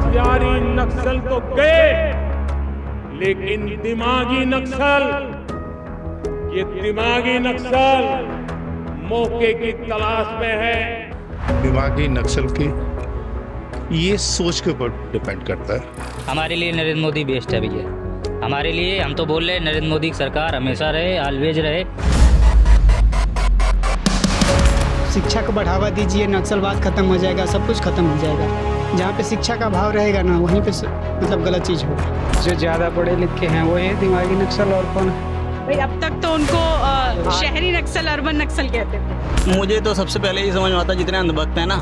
होशियारी नक्सल तो गए, लेकिन दिमागी नक्सल, ये दिमागी नक्सल मौके की तलाश में है। दिमागी नक्सल की ये सोच के ऊपर डिपेंड करता है। हमारे लिए नरेंद्र मोदी बेस्ट है भैया। हमारे लिए हम तो बोल रहे हैं नरेंद्र मोदी की सरकार हमेशा रहे, ऑलवेज रहे। शिक्षा को बढ़ावा दीजिए, नक्सलवाद खत्म हो जाएगा, सब कुछ खत्म हो जाएगा। जहाँ पे शिक्षा का अभाव रहेगा ना, वहीं पे मतलब गलत चीज़ होगा। जो ज़्यादा पढ़े लिखे हैं वो ये दिमागी नक्सल, और कौन भाई अब तक तो उनको शहरी नक्सल, अर्बन नक्सल कहते थे। मुझे तो सबसे पहले ये समझ में आता, जितने अंधभक्त हैं ना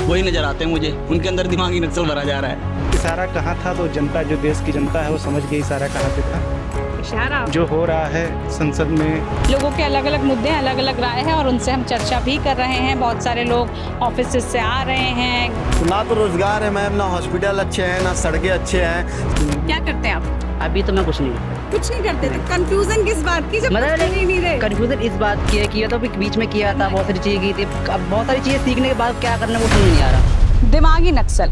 वही नजर आते हैं मुझे, उनके अंदर दिमागी नक्सल भरा जा रहा है। इशारा कहाँ था, तो जनता, जो देश की जनता है वो समझ गई इशारा कहाँ पे था। इशारा जो हो रहा है संसद में, लोगों के अलग अलग मुद्दे, अलग अलग राय है और उनसे हम चर्चा भी कर रहे हैं। बहुत सारे लोग ऑफिस से आ रहे हैं। ना तो रोजगार है मैम, ना हॉस्पिटल अच्छे हैं, ना सड़कें अच्छे हैं। क्या करते हैं आप? अभी तो मैं कुछ नहीं करते। तो कंफ्यूजन किस बात की, जब मतलब कुछ नहीं रहे? कंफ्यूजन इस बात की है कि ये तो बीच में किया था, बहुत सारी चीजें की थी। अब बहुत सारी चीजें सीखने के बाद क्या करना वो समझ नहीं आ रहा। दिमागी नक्सल,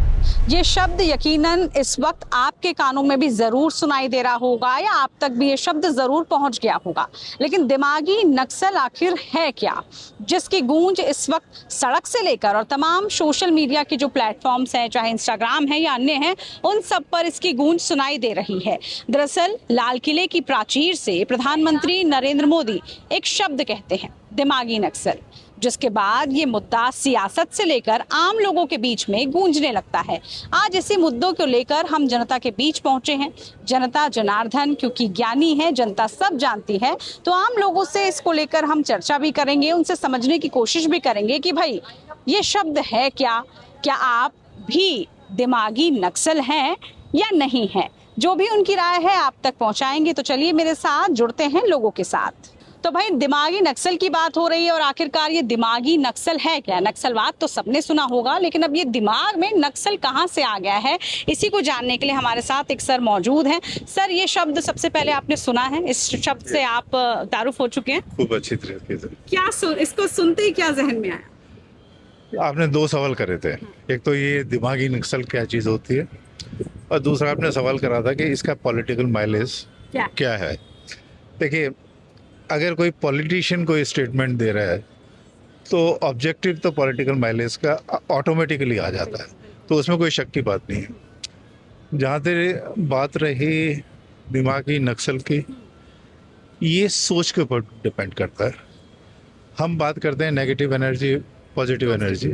ये शब्द यकीनन इस वक्त आपके कानों में भी जरूर सुनाई दे रहा होगा या आप तक भी ये शब्द जरूर पहुंच गया होगा। लेकिन दिमागी नक्सल आखिर है क्या, जिसकी गूंज इस वक्त सड़क से लेकर और तमाम सोशल मीडिया के जो प्लेटफॉर्म्स हैं, चाहे इंस्टाग्राम है या अन्य हैं, उन सब पर इसकी गूंज सुनाई दे रही है। दरअसल लाल किले की प्राचीर से प्रधानमंत्री नरेंद्र मोदी एक शब्द कहते हैं, दिमागी नक्सल, जिसके बाद ये मुद्दा सियासत से लेकर आम लोगों के बीच में गूंजने लगता है। आज इसी मुद्दों को लेकर हम जनता के बीच पहुंचे हैं। जनता जनार्दन क्योंकि ज्ञानी है, जनता सब जानती है, तो आम लोगों से इसको लेकर हम चर्चा भी करेंगे, उनसे समझने की कोशिश भी करेंगे कि भाई ये शब्द है क्या आप भी दिमागी नक्सल हैं या नहीं है। जो भी उनकी राय है आप तक पहुंचाएंगे। तो चलिए मेरे साथ जुड़ते हैं लोगों के साथ। तो भाई दिमागी नक्सल की बात हो रही है और आखिरकार ये दिमागी नक्सल है क्या? नक्सलवाद तो सबने सुना होगा, लेकिन अब ये दिमाग में नक्सल कहाँ से आ गया है, इसी को जानने के लिए हमारे साथ एक सर मौजूद हैं। सर, ये शब्द सबसे पहले आपने सुना है, इस शब्द से आप तारुफ हो चुके हैं खूब अच्छी तरीके से। क्या इसको सुनते ही क्या जहन में आया? आपने दो सवाल करे थे, एक तो ये दिमागी नक्सल क्या चीज़ होती है, और दूसरा आपने सवाल करा था कि इसका पॉलिटिकल माइलेज क्या है। देखिए, अगर कोई पॉलिटिशियन कोई स्टेटमेंट दे रहा है तो ऑब्जेक्टिव तो पॉलिटिकल माइलेज का ऑटोमेटिकली आ जाता है, तो उसमें कोई शक की बात नहीं है। जहाँ तक बात रही दिमागी नक्सल की, ये सोच के ऊपर डिपेंड करता है। हम बात करते हैं नेगेटिव एनर्जी, पॉजिटिव एनर्जी,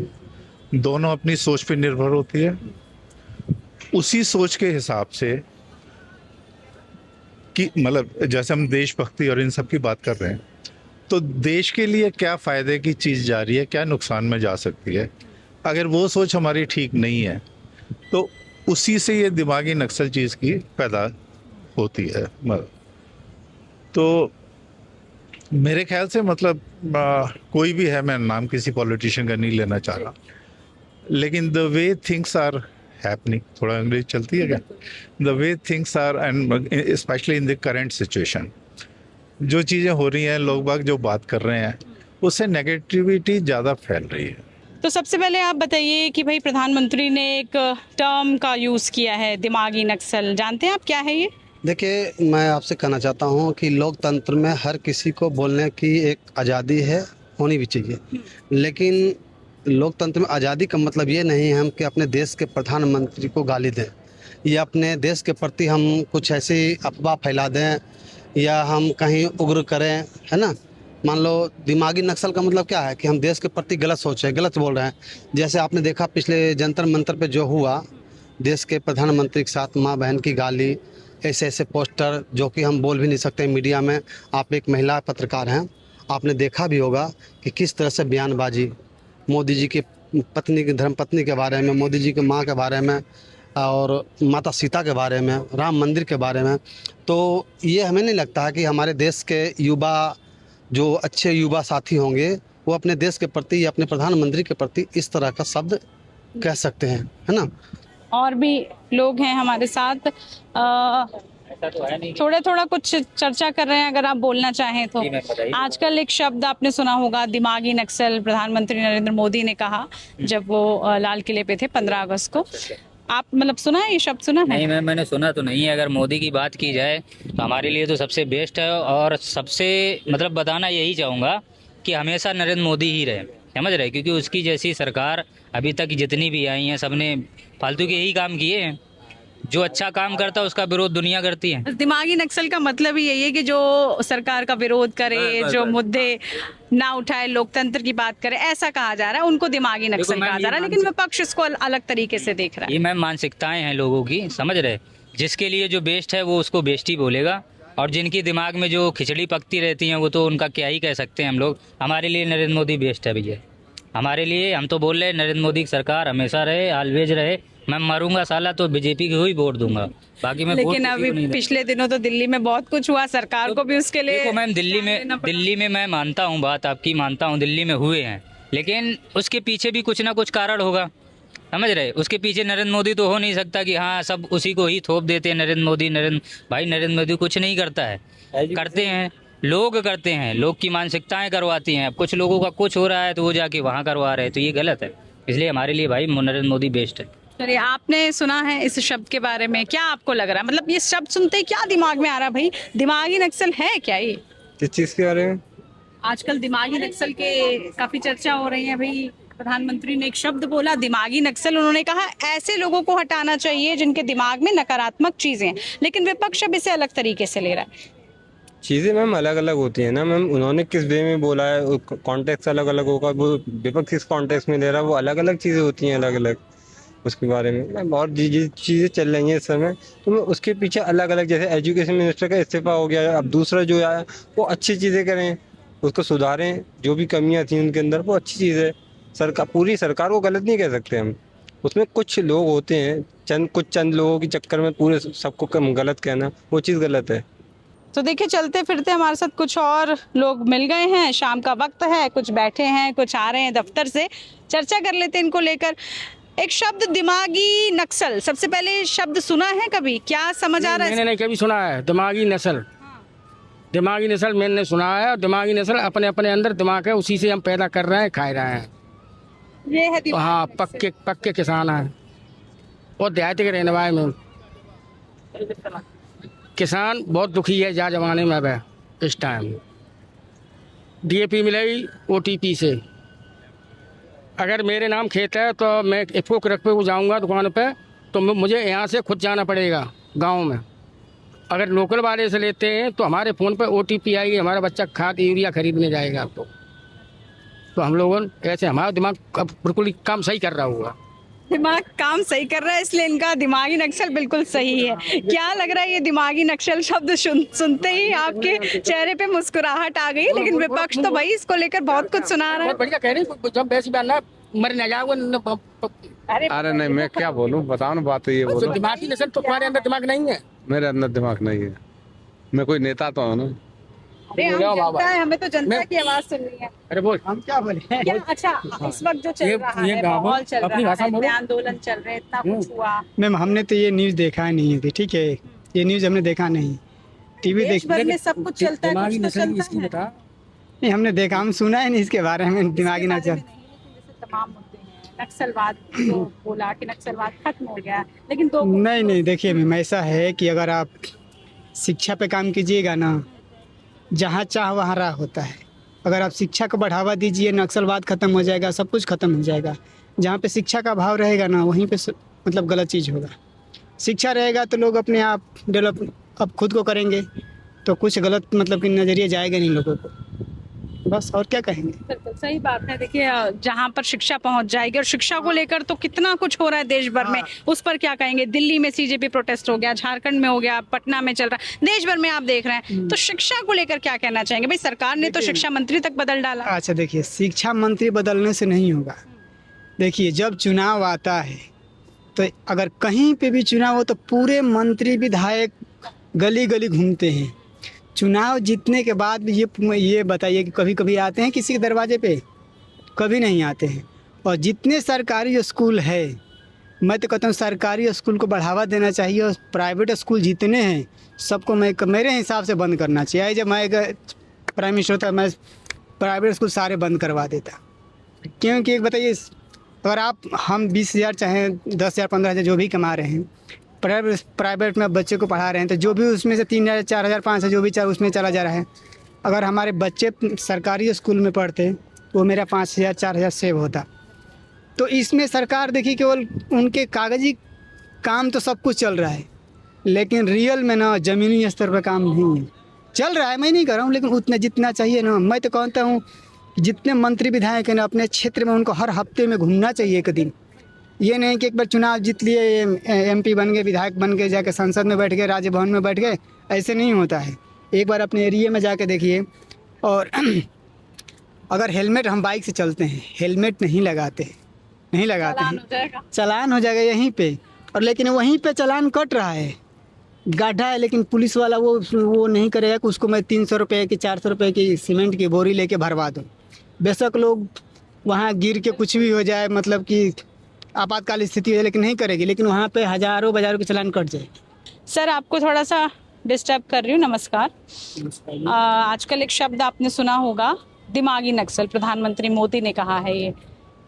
दोनों अपनी सोच पे निर्भर होती है। उसी सोच के हिसाब से कि मतलब जैसे हम देशभक्ति और इन सब की बात कर रहे हैं, तो देश के लिए क्या फ़ायदे की चीज़ जा रही है, क्या नुकसान में जा सकती है, अगर वो सोच हमारी ठीक नहीं है तो उसी से ये दिमागी नक्सल चीज़ की पैदा होती है। तो मेरे ख्याल से मतलब कोई भी है, मैं नाम किसी पॉलिटिशियन का नहीं लेना चाह रहा, लेकिन the way things are happening, थोड़ा अंग्रेजी चलती है क्या, the way things are and specially in the current situation, जो चीज़ें हो रही हैं, लोग बाग जो बात कर रहे हैं, उससे नेगेटिविटी ज़्यादा फैल रही है। तो सबसे पहले आप बताइए कि भाई प्रधानमंत्री ने एक टर्म का यूज़ किया है, दिमागी नक्सल, जानते हैं आप क्या है ये? देखिए, मैं आपसे कहना चाहता हूँ कि लोकतंत्र में हर किसी को बोलने की एक आज़ादी है, होनी भी चाहिए, लेकिन लोकतंत्र में आज़ादी का मतलब ये नहीं है हम कि अपने देश के प्रधानमंत्री को गाली दें या अपने देश के प्रति हम कुछ ऐसी अफवाह फैला दें या हम कहीं उग्र करें, है ना। मान लो दिमागी नक्सल का मतलब क्या है कि हम देश के प्रति गलत सोच रहे हैं, गलत बोल रहे हैं। जैसे आपने देखा पिछले जंतर मंतर पे जो हुआ, देश के प्रधानमंत्री के साथ माँ बहन की गाली, ऐसे ऐसे पोस्टर जो कि हम बोल भी नहीं सकते मीडिया में। आप एक महिला पत्रकार हैं, आपने देखा भी होगा कि किस तरह से बयानबाजी मोदी जी की पत्नी की, धर्मपत्नी के बारे में, मोदी जी की माँ के बारे में और माता सीता के बारे में, राम मंदिर के बारे में। तो ये हमें नहीं लगता है कि हमारे देश के युवा, जो अच्छे युवा साथी होंगे, वो अपने देश के प्रति या अपने प्रधानमंत्री के प्रति इस तरह का शब्द कह सकते हैं, है ना। और भी लोग हैं हमारे साथ, थोड़ा कुछ चर्चा कर रहे हैं, अगर आप बोलना चाहें तो। आजकल एक शब्द आपने सुना होगा, दिमागी नक्सल, प्रधानमंत्री नरेंद्र मोदी ने कहा जब वो लाल किले पे थे 15 अगस्त को। आप मतलब सुना है, ये शब्द सुना है? नहीं मैम, मैंने सुना तो नहीं है। अगर मोदी की बात की जाए तो हमारे लिए तो सबसे बेस्ट है, और सबसे मतलब बताना यही चाहूँगा कि हमेशा नरेंद्र मोदी ही रहे, समझ रहे, क्योंकि उसकी जैसी सरकार अभी तक जितनी भी आई हैं सबने फालतू के यही काम किए हैं। जो अच्छा काम करता है उसका विरोध दुनिया करती है। दिमागी नक्सल का मतलब ही यही है कि जो सरकार का विरोध करे, जो मुद्दे ना उठाए, लोकतंत्र की बात करे, ऐसा कहा जा रहा है, उनको दिमागी नक्सल मैम, कहा जा रहा है। लेकिन विपक्ष इसको अलग तरीके से देख रहा है। ये मैम मानसिकताएं हैं लोगों की, समझ रहे, जिसके लिए जो बेस्ट है वो उसको बेस्ट ही बोलेगा, और जिनकी दिमाग में जो खिचड़ी पकती रहती हैं वो तो उनका क्या ही कह सकते हैं हम लोग। हमारे लिए नरेंद्र मोदी बेस्ट है भैया, हमारे लिए। हम तो बोल रहे हैं नरेंद्र मोदी की सरकार हमेशा रहे, ऑलवेज रहे। मैं मरूंगा साला तो बीजेपी को ही वोट दूंगा, बाकी मैं लेकिन अभी पिछले दिनों तो दिल्ली में बहुत कुछ हुआ, सरकार को भी उसके लिए देखो मैम, दिल्ली में मैं मानता हूँ, बात आपकी मानता हूँ, दिल्ली में हुए हैं, लेकिन उसके पीछे भी कुछ ना कुछ कारण होगा, समझ रहे। उसके पीछे नरेंद्र मोदी तो हो नहीं सकता कि हाँ सब उसी को ही थोप देते हैं नरेंद्र मोदी। नरेंद्र मोदी कुछ नहीं करता है, करते हैं लोग, करते हैं लोग की मानसिकताएं करवाती हैं। अब कुछ लोगों का कुछ हो रहा है तो वो जाके वहाँ करवा रहे हैं, तो ये गलत है। इसलिए हमारे लिए भाई नरेंद्र मोदी बेस्ट है। चलिए, आपने सुना है इस शब्द के बारे में, क्या आपको लग रहा है? मतलब ये शब्द सुनते ही क्या दिमाग में आ रहा है भाई? दिमागी नक्सल है क्या ये? किस चीज़ के बारे में? आजकल दिमागी नक्सल के काफी चर्चा हो रही है भाई। प्रधानमंत्री ने एक शब्द बोला, दिमागी नक्सल। उन्होंने कहा ऐसे लोगों को हटाना चाहिए जिनके दिमाग में नकारात्मक चीजें हैं, लेकिन विपक्ष अब इसे अलग तरीके से ले रहा है। चीज़ें मैम अलग अलग होती हैं ना मैम, उन्होंने किस वे में बोला है, कॉन्टेक्स्ट अलग अलग होगा, वो विपक्ष किस कॉन्टेक्स्ट में ले रहा है, वो अलग अलग चीज़ें होती हैं अलग अलग उसके बारे में मैम। और जी चीज़ें चल रही हैं इस समय, तो मैं उसके पीछे अलग अलग, जैसे एजुकेशन मिनिस्टर का इस्तीफा हो गया, अब दूसरा जो आया वो अच्छी चीज़ें करें, उसको सुधारें, जो भी कमियां थी उनके अंदर वो अच्छी चीज़ है। सरकार, पूरी सरकार को गलत नहीं कह सकते हम, उसमें कुछ लोग होते हैं, कुछ चंद लोगों के चक्कर में पूरे सबको गलत कहना, वो चीज़ गलत है। तो देखिए, चलते फिरते हमारे साथ कुछ और लोग मिल गए हैं, शाम का वक्त है, कुछ बैठे हैं, कुछ आ रहे हैं दफ्तर से। चर्चा कर लेते हैं इनको लेकर। एक शब्द दिमागी नक्सल, सबसे पहले शब्द सुना है कभी? क्या समझ आ रहा है? मैंने नहीं कभी सुना है दिमागी नस्ल। दिमागी नस्ल मैंने सुना है, और दिमागी नस्ल अपने अपने अंदर दिमाग है, उसी से हम पैदा कर रहे हैं, खा रहे हैं। ये है तो हाँ, पक्के किसान हैं और देहात के रहने वाले में। किसान बहुत दुखी है जा जमाने में। अब इस टाइम DAP मिलेगी OTP से। अगर मेरे नाम खेत है तो मैं इफको रख पे जाऊँगा दुकान पे, तो मुझे यहाँ से खुद जाना पड़ेगा गांव में। अगर लोकल वाले से लेते हैं तो हमारे फ़ोन पे OTP आएगी, हमारा बच्चा खाद यूरिया खरीदने जाएगा। तो हम लोगों ऐसे, हमारा दिमाग अब बिल्कुल काम सही कर रहा होगा। दिमाग काम सही कर रहा है, इसलिए इनका दिमागी नक्सल बिल्कुल सही है। क्या लग रहा है, ये दिमागी नक्सल शब्द सुनते ही आपके चेहरे पे मुस्कुराहट आ गई? लेकिन विपक्ष तो भाई इसको लेकर बहुत कुछ सुना रहा है। बहुत बढ़िया कह रही, जब वैसी बात ना मर न जाओगे। अरे नहीं, मैं क्या बोलूँ, बताओ ना, बात तो ये बोलो। दिमागी नस्ल तो तुम्हारे अंदर दिमाग नहीं है। मेरे अंदर दिमाग नहीं है, मैं कोई नेता तो हूँ ना। अरे हम जनता है, हमें तो जनता की आवाज सुननी है। अरे बोल, हम क्या बोले? क्या अच्छा इस वक्त जो चल रहा है, माहौल चल रहा है, आंदोलन चल रहे, इतना कुछ हुआ। मैम, हमने तो ये न्यूज़ देखा नहीं थी, ठीक है, ये न्यूज़ हमने देखा नहीं। टीवी देश भर में सब कुछ चलता है, कुछ तो चलता है। नहीं, हमने देखा, हम सुना ही नहीं इसके बारे में। दिमागी नक्सल तमाम मुद्दे हैं, नक्सलवाद तो बोला कि नक्सलवाद खत्म हो गया, लेकिन तो नहीं, देखिए मैम, ऐसा है कि अगर आप शिक्षा पे काम कीजिएगा ना, जहाँ चाह वहाँ राह होता है। अगर आप शिक्षा को बढ़ावा दीजिए, नक्सलवाद खत्म हो जाएगा, सब कुछ खत्म हो जाएगा। जहाँ पे शिक्षा का अभाव रहेगा ना, वहीं पे मतलब गलत चीज़ होगा। शिक्षा रहेगा तो लोग अपने आप डेवलप अब खुद को करेंगे, तो कुछ गलत मतलब कि नज़रिए जाएगा नहीं लोगों को, बस। और क्या कहेंगे? बिल्कुल सही बात है। देखिए, जहाँ पर शिक्षा पहुँच जाएगी, और शिक्षा को लेकर तो कितना कुछ हो रहा है देश भर में, उस पर क्या कहेंगे? दिल्ली में CJP प्रोटेस्ट हो गया, झारखंड में हो गया, पटना में चल रहा है, देश भर में आप देख रहे हैं। तो शिक्षा को लेकर क्या कहना चाहेंगे? भाई सरकार ने तो शिक्षा मंत्री तक बदल डाला। अच्छा देखिए, शिक्षा मंत्री बदलने से नहीं होगा। देखिए, जब चुनाव आता है तो अगर कहीं पे भी चुनाव हो तो पूरे मंत्री विधायक गली गली घूमते हैं। चुनाव जीतने के बाद भी ये बताइए कि कभी कभी आते हैं किसी के दरवाजे पे? कभी नहीं आते हैं। और जितने सरकारी स्कूल है, मैं तो कहता हूँ सरकारी स्कूल को बढ़ावा देना चाहिए, और प्राइवेट स्कूल जितने हैं सबको मेरे हिसाब से बंद करना चाहिए। जब मैं प्राइम मिनिस्टर था, मैं प्राइवेट स्कूल सारे बंद करवा देता। क्योंकि एक बताइए, अगर हम 20,000 चाहे 10,000 15,000 जो भी कमा रहे हैं, प्राइवेट में बच्चे को पढ़ा रहे हैं, तो जो भी उसमें से 3,000 4,000 5,000 जो भी चाहे उसमें चला जा रहा है। अगर हमारे बच्चे सरकारी स्कूल में पढ़ते वो मेरा 5,000 4,000 सेव होता। तो इसमें सरकार देखिए केवल उनके कागजी काम तो सब कुछ चल रहा है, लेकिन रियल में ना ज़मीनी स्तर पर काम नहीं है। चल रहा है, मैं नहीं कर रहा हूँ, लेकिन उतना जितना चाहिए ना, मैं तो कहता हूँ जितने मंत्री विधायक हैं ना अपने क्षेत्र में, उनको हर हफ्ते में घूमना चाहिए एक दिन। ये नहीं कि एक बार चुनाव जीत लिए, MP बन गए, विधायक बन गए, जाके संसद में बैठ गए, राज्य भवन में बैठ गए, ऐसे नहीं होता है। एक बार अपने एरिया में जाके देखिए। और अगर हेलमेट हम बाइक से चलते हैं, हेलमेट नहीं लगाते हैं, चालान हो जाएगा यहीं पे। और लेकिन वहीं पे चालान कट रहा है, गड्ढा है, लेकिन पुलिस वाला वो नहीं करेगा कि उसको मैं 300 रुपये की 400 रुपये की सीमेंट की बोरी लेके भरवा दूँ। बेशक लोग वहाँ गिर के कुछ भी हो जाए, मतलब कि आपातकाल स्थिति है, लेकिन नहीं करेगी, लेकिन वहाँ पे हज़ारों बाजारों के चालान कट जाए। सर आपको थोड़ा सा डिस्टर्ब कर रही हूँ, नमस्कार। आजकल एक शब्द आपने सुना होगा, दिमागी नक्सल। प्रधानमंत्री मोदी ने कहा है, ये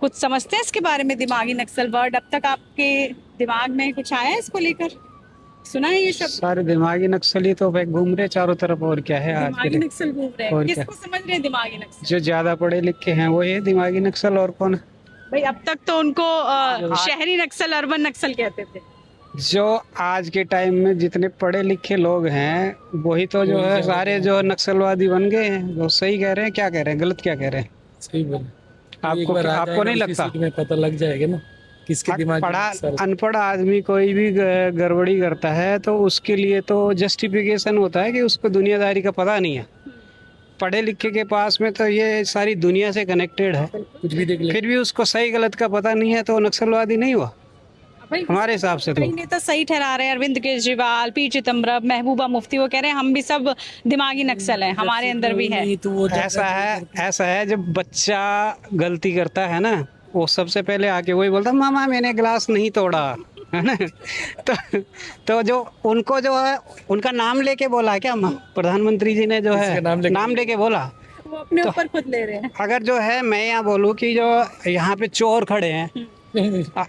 कुछ समझते हैं इसके बारे में? दिमागी नक्सल वर्ड अब तक आपके दिमाग में कुछ आया है इसको लेकर? सुना है ये शब्द? सारे दिमागी नक्सली तो घूम रहे चारों तरफ, और क्या है आज के दिमागी नक्सल घूम रहे हैं। किसको समझ रहे हैं दिमागी नक्सल? जो ज्यादा पढ़े लिखे हैं वो है दिमागी नक्सल, और कौन? भाई अब तक तो उनको शहरी नक्सल, अर्बन नक्सल कहते थे। जो आज के टाइम में जितने पढ़े लिखे लोग हैं वही तो जो है सारे जो नक्सलवादी बन गए हैं। वो सही कह रहे हैं, क्या कह रहे हैं, गलत क्या कह रहे हैं? सही बोले। आपको नहीं लगता? में पता लग जाएगा ना किसके दिमाग में। अनपढ़ आदमी कोई भी गड़बड़ी करता है तो उसके लिए तो जस्टिफिकेशन होता है कि उसको दुनियादारी का पता नहीं है। पढ़े लिखे के पास में तो ये सारी दुनिया से कनेक्टेड है, कुछ भी देख ले, फिर भी उसको सही गलत का पता नहीं है, तो नक्सलवादी नहीं हुआ हमारे हिसाब से। कई नेता सही ठहरा रहे हैं, अरविंद केजरीवाल, P चिदम्बरम, महबूबा मुफ्ती, वो कह रहे हैं हम भी सब दिमागी नक्सल हैं, हमारे अंदर भी है। तो ऐसा है जब बच्चा गलती करता है ना, वो सबसे पहले आके वही बोलता मामा मैंने गिलास नहीं तोड़ा, है ना। तो जो उनको जो है उनका नाम लेके बोला क्या प्रधानमंत्री जी ने जो है नाम लेके बोला, वो अपने ऊपर खुद ले रहे हैं। अगर जो है मैं यहाँ बोलूँ कि जो यहाँ पे चोर खड़े हैं,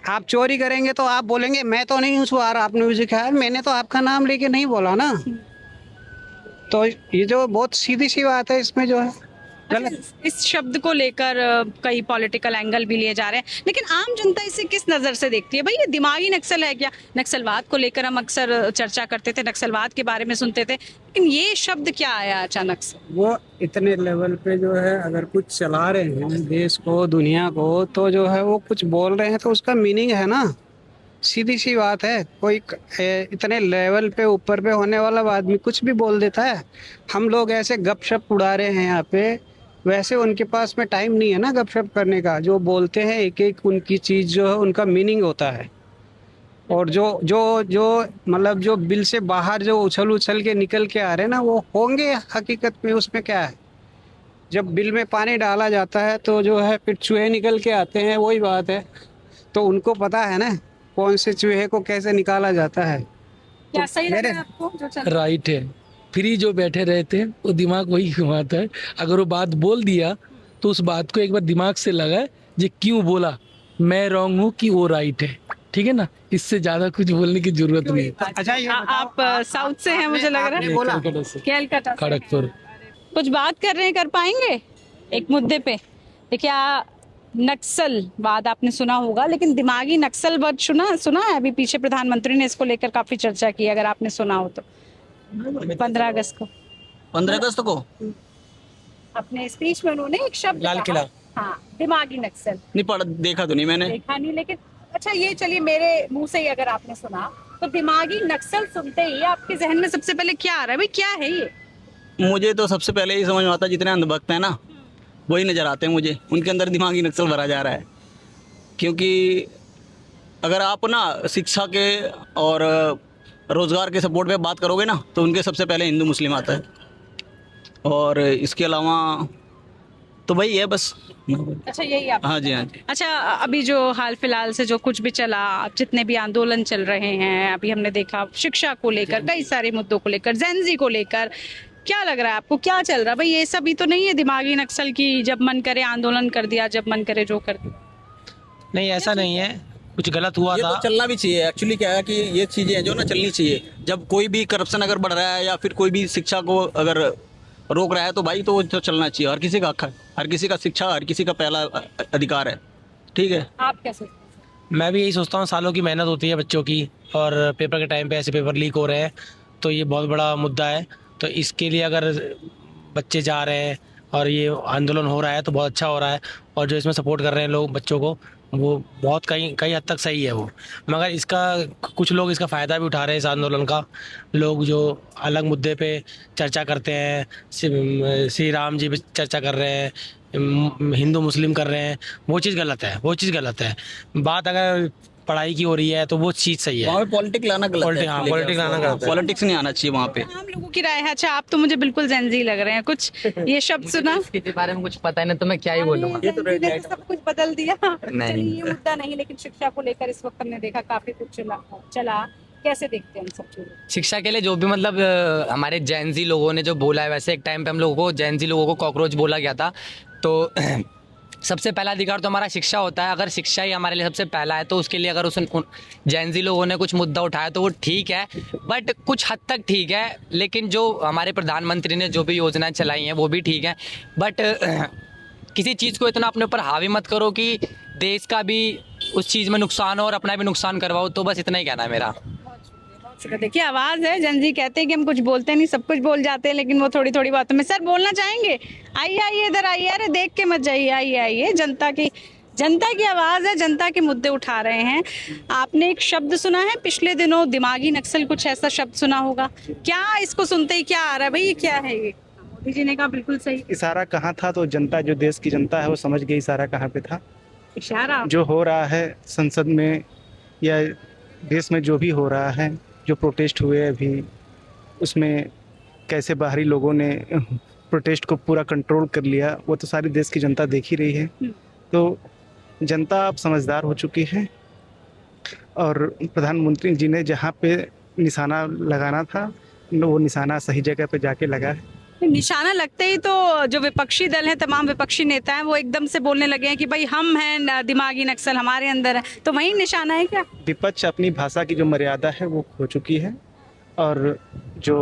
आप चोरी करेंगे तो आप बोलेंगे मैं तो नहीं हूँ सवार, आपने मुझे कहा, मैंने तो आपका नाम लेके नहीं बोला ना। तो ये जो बहुत सीधी सी बात है, इसमें जो है इस शब्द को लेकर कई पॉलिटिकल एंगल भी लिए जा रहे हैं, लेकिन आम जनता इसे किस नज़र से देखती है? भाई ये दिमागी नक्सल है क्या? नक्सलवाद को लेकर हम अक्सर चर्चा करते थे, नक्सलवाद के बारे में सुनते थे, लेकिन ये शब्द क्या आया अचानक से? वो इतने लेवल पे जो है अगर कुछ चला रहे हैं देश को, दुनिया को, तो जो है वो कुछ बोल रहे हैं तो उसका मीनिंग है ना। सीधी सी बात है, कोई इतने लेवल पे ऊपर पे होने वाला आदमी कुछ भी बोल देता है। हम लोग ऐसे गपशप उड़ा रहे हैं यहाँ पे, वैसे उनके पास में टाइम नहीं है ना गपशप करने का। जो बोलते हैं एक एक उनकी चीज़ जो है उनका मीनिंग होता है, और जो जो जो मतलब जो बिल से बाहर जो उछल के निकल के आ रहे हैं ना, वो होंगे हकीकत में। उसमें क्या है, जब बिल में पानी डाला जाता है तो जो है फिर चूहे निकल के आते हैं, वही बात है। तो उनको पता है ना कौन से चूहे को कैसे निकाला जाता है। क्या सही लग रहा है आपको जो चल रहा है? राइट है, फ्री जो बैठे रहते हैं वो दिमाग वही घुमाता है। अगर वो बात बोल दिया तो उस बात को एक बार दिमाग से लगाए, ये क्यों बोला, मैं रॉन्ग हूँ कि वो राइट है, ठीक है ना। इससे ज्यादा कुछ बोलने की जरूरत नहीं है। अच्छा ये आप साउथ से हैं मुझे लग रहा है, कैलकाटा से। खड़गपुर। कुछ बात कर रहे हैं, कर पाएंगे एक मुद्दे पे? देखिए नक्सलवाद आपने सुना होगा, लेकिन दिमागी नक्सलवाद सुना है? अभी पीछे प्रधानमंत्री ने इसको लेकर काफी चर्चा की, अगर आपने सुना हो तो। 15 अगस्त को अपने स्पीच में उन्होंने एक शब्द लाल किला, हाँ, दिमागी नक्सल। नहीं पढ़ा, देखा तो नहीं मैंने, देखा नहीं, लेकिन अच्छा ये चलिए मेरे मुंह से ही अगर आपने सुना तो दिमागी नक्सल सुनते ही आपके जहन में सबसे पहले क्या आ रहा है? भाई क्या है ये? मुझे तो सबसे पहले ही समझ में आता जितने अंधभक्त हैं ना वही नज़र आते हैं मुझे, उनके अंदर दिमागी नक्सल भरा जा रहा है। क्योंकि अगर आप ना शिक्षा के और रोज़गार के सपोर्ट पे बात करोगे ना तो उनके सबसे पहले हिंदू मुस्लिम आता है, और इसके अलावा तो वही है बस। अच्छा यही आप? हाँ जी, हाँ जी। अच्छा अभी जो हाल फिलहाल से जो कुछ भी चला, जितने भी आंदोलन चल रहे हैं, अभी हमने देखा शिक्षा को लेकर, कई सारे मुद्दों को लेकर, जेनजी को लेकर, क्या लग रहा है आपको, क्या चल रहा है? भाई ये सब ही तो नहीं है दिमागी नक्सल की जब मन करे आंदोलन कर दिया, जब मन करे जो कर दिया? नहीं ऐसा नहीं है, कुछ गलत हुआ ये था। तो चलना भी चाहिए। एक्चुअली क्या है कि ये चीजें हैं जो ना चलनी चाहिए। जब कोई भी करप्शन अगर बढ़ रहा है या फिर कोई भी शिक्षा को अगर रोक रहा है तो भाई तो वो तो चलना चाहिए। हर किसी का शिक्षा हर किसी का पहला अधिकार है। ठीक है, आप कैसे? मैं भी यही सोचता हूँ, सालों की मेहनत होती है बच्चों की, और पेपर के टाइम पे ऐसे पेपर लीक हो रहे हैं तो ये बहुत बड़ा मुद्दा है। तो इसके लिए अगर बच्चे जा रहे हैं और ये आंदोलन हो रहा है तो बहुत अच्छा हो रहा है, और जो इसमें सपोर्ट कर रहे हैं लोग बच्चों को, वो बहुत कई हद तक सही है वो। मगर इसका कुछ लोग इसका फ़ायदा भी उठा रहे हैं, इस आंदोलन का। लोग जो अलग मुद्दे पे चर्चा करते हैं, श्री राम जी पे चर्चा कर रहे हैं, हिंदू मुस्लिम कर रहे हैं, वो चीज़ गलत है, वो चीज़ गलत है। बात अगर पढ़ाई की हो रही है तो वो चीज़ सही है। वहाँ पे पॉलिटिक्स लाना गलत है। हाँ, पॉलिटिक्स लाना गलत है। पॉलिटिक्स नहीं आना चाहिए वहाँ पे। आम लोगों की राय है। अच्छा, आप तो मुझे बिल्कुल जेनजी लग रहे हैं। कुछ ये शब्द सुना? इसके बारे में कुछ पता है ना, तो मैं क्या ही बोलूँगा। ये तो सब कुछ बदल दिया। चलिए, ये मुद्दा नहीं, लेकिन शिक्षा को लेकर इस वक्त हमने देखा काफी कुछ चला। कैसे देखते हैं इन सब चीजों? शिक्षा के लिए जो भी मतलब हमारे जैनजी लोगों ने जो बोला है, वैसे एक टाइम पे हम लोगों को जैनजी लोगों को कॉकरोच बोला गया था। तो सबसे पहला अधिकार तो हमारा शिक्षा होता है। अगर शिक्षा ही हमारे लिए सबसे पहला है तो उसके लिए अगर उस जैनजी लोगों ने कुछ मुद्दा उठाया तो वो ठीक है, बट कुछ हद तक ठीक है। लेकिन जो हमारे प्रधानमंत्री ने जो भी योजनाएं चलाई हैं वो भी ठीक है, बट किसी चीज़ को इतना अपने ऊपर हावी मत करो कि देश का भी उस चीज़ में नुकसान हो और अपना भी नुकसान करवाओ। तो बस इतना ही कहना है मेरा। देखिए, आवाज है, जनजी कहते हैं कि हम कुछ बोलते नहीं, सब कुछ बोल जाते हैं, लेकिन वो थोड़ी थोड़ी बातों में। सर, बोलना चाहेंगे? आइए आइए, इधर आइए। अरे देख के मत जाइए, आइए आइए। जनता की आवाज है, जनता के मुद्दे उठा रहे हैं। आपने एक शब्द सुना है पिछले दिनों, दिमागी नक्सल, कुछ ऐसा शब्द सुना होगा क्या? इसको सुनते ही क्या आ रहा है भाई, ये क्या है? ये मोदी जी ने कहा बिल्कुल सही। इशारा कहाँ था तो जनता, जो देश की जनता है वो समझ गई इशारा कहाँ पे था। इशारा जो हो रहा है संसद में या देश में, जो भी हो रहा है, जो प्रोटेस्ट हुए अभी, उसमें कैसे बाहरी लोगों ने प्रोटेस्ट को पूरा कंट्रोल कर लिया, वो तो सारी देश की जनता देख ही रही है। तो जनता अब समझदार हो चुकी है, और प्रधानमंत्री जी ने जहाँ पे निशाना लगाना था वो निशाना सही जगह पे जाके लगा है। निशाना लगते ही तो जो विपक्षी दल है, तमाम विपक्षी नेता हैं, वो एकदम से बोलने लगे हैं कि भाई हम हैं दिमागी नक्सल, हमारे अंदर है। तो वही निशाना है क्या? विपक्ष अपनी भाषा की जो मर्यादा है वो खो चुकी है, और जो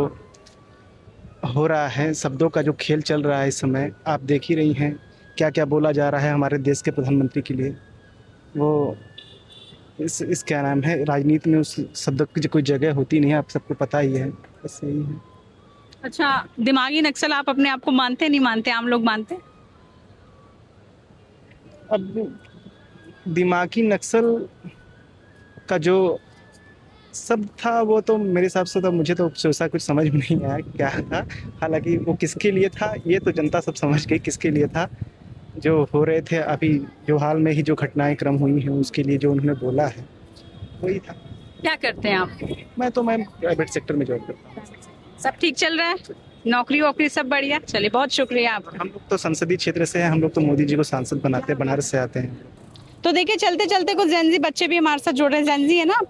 हो रहा है, शब्दों का जो खेल चल रहा है इस समय, आप देख ही रही हैं क्या क्या बोला जा रहा है हमारे देश के प्रधानमंत्री के लिए। वो इस क्या नाम है, राजनीति में उस शब्द की कोई जगह होती नहीं है, आप सबको पता ही है। बस यही है। अच्छा, दिमागी नक्सल आप अपने आप को मानते नहीं मानते? आम लोग मानते? अब दिमागी नक्सल का जो शब्द था वो तो मेरे हिसाब से तो मुझे तो ऐसा कुछ समझ में नहीं आया क्या था। हालांकि वो किसके लिए था ये तो जनता सब समझ गई किसके लिए था। जो हो रहे थे अभी, जो हाल में ही जो घटनाएं क्रम हुई हैं, उसके लिए जो उन्होंने बोला है वही था। क्या करते हैं आप? मैं प्राइवेट सेक्टर में जॉब करता हूँ। सब ठीक चल रहा है? नौकरी वोकरी सब बढ़िया? चलिए, बहुत शुक्रिया आप। हम लोग तो संसदीय क्षेत्र से हैं, हम लोग तो मोदी जी को सांसद बनाते हैं, बनारस से आते हैं। तो देखिए, चलते चलते कुछ जेनजी बच्चे भी हमारे साथ जुड़ रहे हैं। जेनजी है ना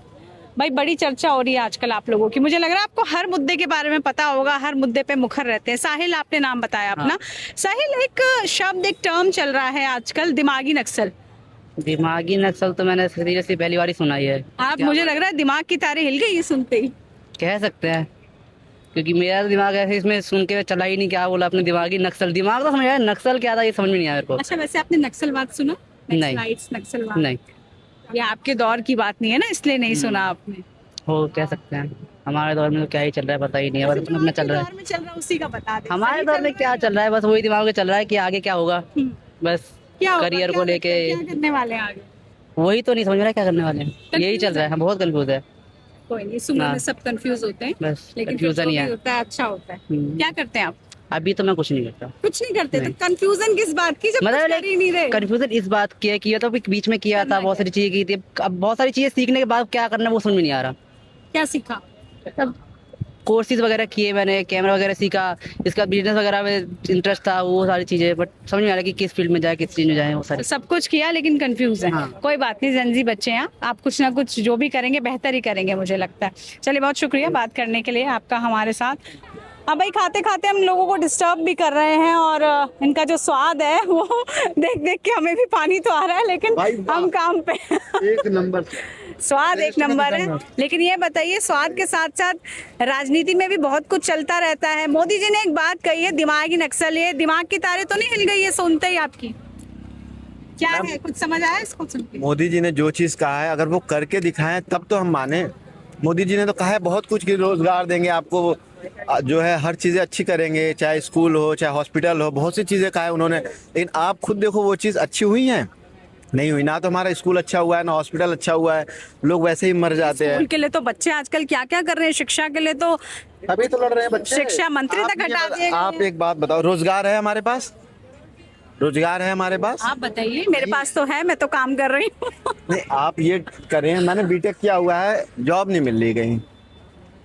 भाई, बड़ी चर्चा हो रही है आजकल आप लोगों की। मुझे लग रहा है आपको हर मुद्दे के बारे में पता होगा, हर मुद्दे पे मुखर रहते हैं। साहिल, आपने नाम बताया अपना। हाँ। साहिल, एक शब्द, एक टर्म चल रहा है आजकल, दिमागी नक्सल। दिमागी नक्सल तो मैंने सीरियसली पहली बार ही सुना है। आप, मुझे लग रहा है दिमाग की तारें हिल गई ये सुनते ही। कह सकते हैं, क्योंकि मेरा दिमाग ऐसे इसमें सुन के चला ही नहीं। क्या बोला आपने? दिमागी नक्सल। दिमाग तो समझ आया, नक्सल क्या था ये समझ में नहीं आया मेरे को। अच्छा, वैसे आपने नक्सलवाद सुना? नक्सलवाद नहीं, ये आपके दौर की बात नहीं है ना, इसलिए नहीं सुना आपने। हो कह सकते हैं। हमारे दौर में तो क्या ही चल रहा है पता ही नहीं है, बस अपना चल रहा है। उसी का बता दे। हमारे दौर में क्या चल रहा है, बस वही दिमाग में चल रहा है कि आगे क्या होगा। बस करियर को लेके क्या करने वाले हैं आगे, वही तो नहीं समझ रहा क्या करने वाले हैं। यही चल रहा है, हम बहुत कंफ्यूज है। कोई नहीं, सुनने में सब कंफ्यूज होते हैं, बस लेकिन कंफ्यूजन ही है। होता है, अच्छा होता है। क्या करते हैं आप? अभी तो मैं कुछ नहीं करता। कुछ नहीं करते? तो कंफ्यूजन किस बात की, जब कुछ कर ही नहीं रहे? कंफ्यूजन इस बात की है कि ये तो बीच में किया था, बहुत सारी चीजें की थी। अब बहुत सारी चीजें सीखने के बाद क्या करना है वो समझ में नहीं आ रहा। क्या सीखा? तब कोर्सेज वगैरह किए मैंने, कैमरा वगैरह सीखा, इसका बिजनेस वगैरह में इंटरेस्ट था, वो सारी चीजें, बट समझ में आ रहा कि किस फील्ड में जाए, किस चीज में जाए, वो सारी। सब कुछ किया लेकिन कंफ्यूज है। हाँ। कोई बात नहीं, जेनजी बच्चे हैं आप, कुछ ना कुछ जो भी करेंगे बेहतर ही करेंगे, मुझे लगता है। चलिए, बहुत शुक्रिया बात करने के लिए आपका हमारे साथ। अब भाई खाते खाते हम लोगों को डिस्टर्ब भी कर रहे हैं और इनका जो स्वाद है वो देख देख के हमें भी पानी तो आ रहा है, लेकिन हम काम पे एक नंबर स्वाद एक नंबर है। लेकिन ये बताइए, स्वाद के साथ साथ राजनीति में भी बहुत कुछ चलता रहता है। मोदी जी ने एक बात कही है, दिमागी नक्सल, ये दिमाग की तारें तो नहीं हिल गई है सुनते ही आपकी? क्या है, कुछ समझ आया इसको सुन के? मोदी जी ने जो चीज कहा है अगर वो करके दिखाएं तब तो हम माने। मोदी जी ने तो कहा है बहुत कुछ कि रोजगार देंगे आपको, जो है हर चीजें अच्छी करेंगे, चाहे स्कूल हो चाहे हॉस्पिटल हो, बहुत सी चीजें कहा है उन्होंने। लेकिन आप खुद देखो वो चीज अच्छी हुई है? नहीं हुई। ना तो हमारा स्कूल अच्छा हुआ है, ना हॉस्पिटल अच्छा हुआ है, लोग वैसे ही मर जाते हैं। स्कूल के लिए तो बच्चे आजकल क्या क्या कर रहे हैं, शिक्षा के लिए तो अभी तो लड़ रहे हैं बच्चे। शिक्षा मंत्री तक हटा दिए गए। आप एक बात बताओ, रोजगार है हमारे पास? रोजगार है हमारे पास? आप बताइए। मेरे पास तो है, मैं तो काम कर रही हूँ। नहीं, आप ये करें, मैंने बीटेक किया हुआ है, जॉब नहीं मिल रही कहीं,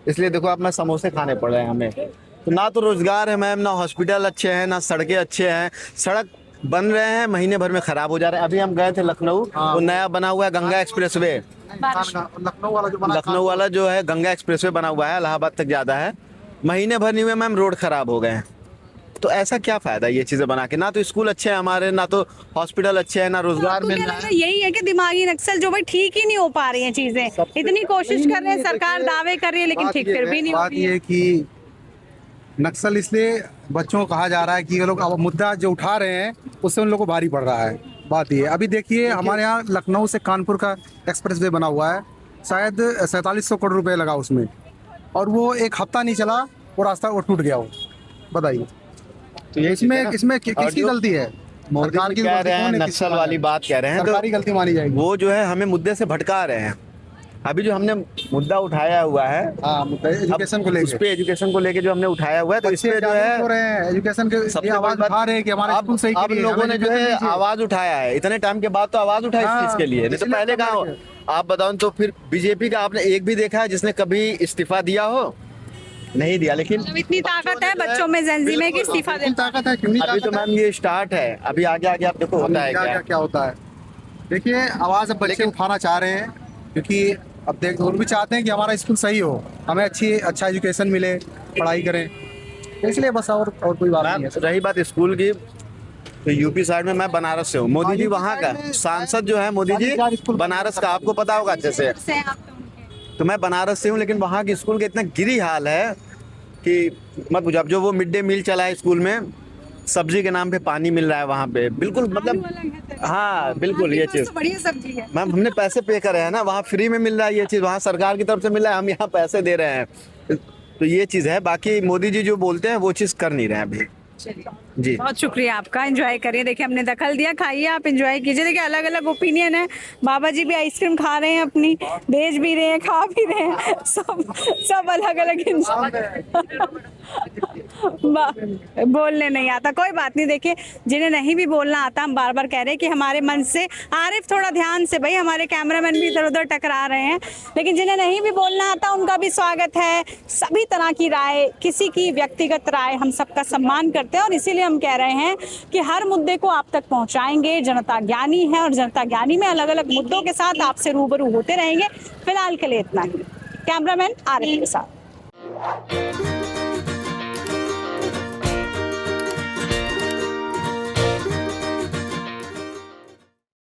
इसलिए देखो आप मैं समोसे खाने पड़ रहे हैं हमें। तो ना तो रोजगार है मैम, ना हॉस्पिटल अच्छे हैं, ना सड़कें अच्छे हैं। सड़क बन रहे हैं, महीने भर में खराब हो जा रहे हैं। अभी हम गए थे लखनऊ, वो नया बना हुआ है गंगा एक्सप्रेसवे, लखनऊ वाला जो है गंगा एक्सप्रेसवे बना हुआ है, इलाहाबाद तक ज्यादा है, महीने भर नहीं हुए मैम, रोड खराब हो गए हैं। तो ऐसा क्या फायदा ये चीजें बना के? ना तो स्कूल अच्छे हैं हमारे, ना तो हॉस्पिटल अच्छे हैं, ना रोजगार मिल रहा है। यही है कि दिमागी नक्सल जो भाई ठीक ही नहीं हो पा रही है चीजें। इतनी कोशिश कर रहे हैं, सरकार दावे कर रही है, लेकिन ठीक फिर भी नहीं हो रही है। कि नक्सल इसलिए बच्चों को कहा जा रहा है कि ये लोग अब मुद्दा जो उठा रहे हैं उससे उन लोगों को भारी पड़ रहा है। बात ये अभी देखिए, हमारे यहाँ लखनऊ से कानपुर का एक्सप्रेसवे बना हुआ है, शायद 4700 करोड़ रुपए लगा उसमें, और वो एक हफ्ता नहीं चला, वो रास्ता वो टूट गया। वो बताइए, तो इसमें किसकी गलती है? सरकार की? कह रहे हैं नक्सल वाली बात कह रहे हैं, सरकारी गलती मानी जाएगी। वो जो है हमें मुद्दे से भटका रहे हैं। अभी जो हमने मुद्दा उठाया हुआ है एजुकेशन को लेके, उस पे एजुकेशन को लेके जो हमने उठाया हुआ है, तो इस पे जो है एजुकेशन के सबसे आवाज उठा रहे हैं कि हमारा स्कूल सही अब लोगों ने जो है आवाज उठाया है, इतने टाइम के बाद तो आवाज उठाई इस चीज के लिए। नहीं तो पहले कहाँ आप बताओ, तो फिर बीजेपी का आपने एक भी देखा है जिसने कभी इस्तीफा दिया हो? नहीं दिया। लेकिन इतनी ताकत है बच्चों में, जेनजी में, कि इस्तीफा दे। ताकत है। अभी तो मैम ये स्टार्ट है, अभी आगे आगे आप देखो होता है क्या होता है। देखिए, आवाज अब बच्चे उठाना चाह रहे हैं, क्योंकि अब देख वो भी चाहते हैं कि हमारा स्कूल सही हो, हमें अच्छा एजुकेशन मिले, पढ़ाई करें, इसलिए बस। और कोई बात नहीं है। रही बात स्कूल की, तो यूपी साइड में मैं बनारस से हूँ। मोदी जी वहाँ का सांसद जो है, मोदी जी बनारस का, आपको पता होगा अच्छे से। तो मैं बनारस से हूँ, लेकिन वहाँ के स्कूल का इतना गिरी हाल है कि मत पूछो। अब जो वो मिड डे मील चला है स्कूल में, सब्जी के नाम पे पानी मिल रहा है वहाँ पे, बिल्कुल मतलब हाँ बिल्कुल ये चीज। बढ़िया सब्जी है मैम, हमने पैसे पे करे हैं ना, वहाँ फ्री में मिल रहा है ये चीज, वहाँ सरकार की तरफ से मिल रहा है, हम यहाँ पैसे दे रहे हैं। तो ये चीज है। बाकी मोदी जी जो बोलते हैं वो चीज कर नहीं रहे हैं अभी। जी, बहुत शुक्रिया आपका। एंजॉय करिए। देखिए, हमने दखल दिया, खाइए आप, एंजॉय कीजिए। देखिए, अलग अलग ओपिनियन है। बाबा जी भी आइसक्रीम खा रहे हैं अपनी, बेच भी रहे हैं, खा भी रहे हैं, सब अलग अलग बोलने नहीं आता, कोई बात नहीं। देखिए, जिन्हें नहीं भी बोलना आता, हम बार बार कह रहे हैं कि हमारे मन से, आरिफ थोड़ा ध्यान से, भाई हमारे कैमरामैन भी इधर उधर टकरा रहे हैं, लेकिन जिन्हें नहीं भी बोलना आता उनका भी स्वागत है। सभी तरह की राय, किसी की व्यक्तिगत राय, हम सबका सम्मान करते हैं, और इसीलिए हम कह रहे हैं कि हर मुद्दे को आप तक पहुंचाएंगे। जनता ज्ञानी है, और जनता ज्ञानी में अलग अलग मुद्दों के साथ आपसे रूबरू होते रहेंगे। फिलहाल के लिए इतना ही। कैमरामैन आरिफ के साथ।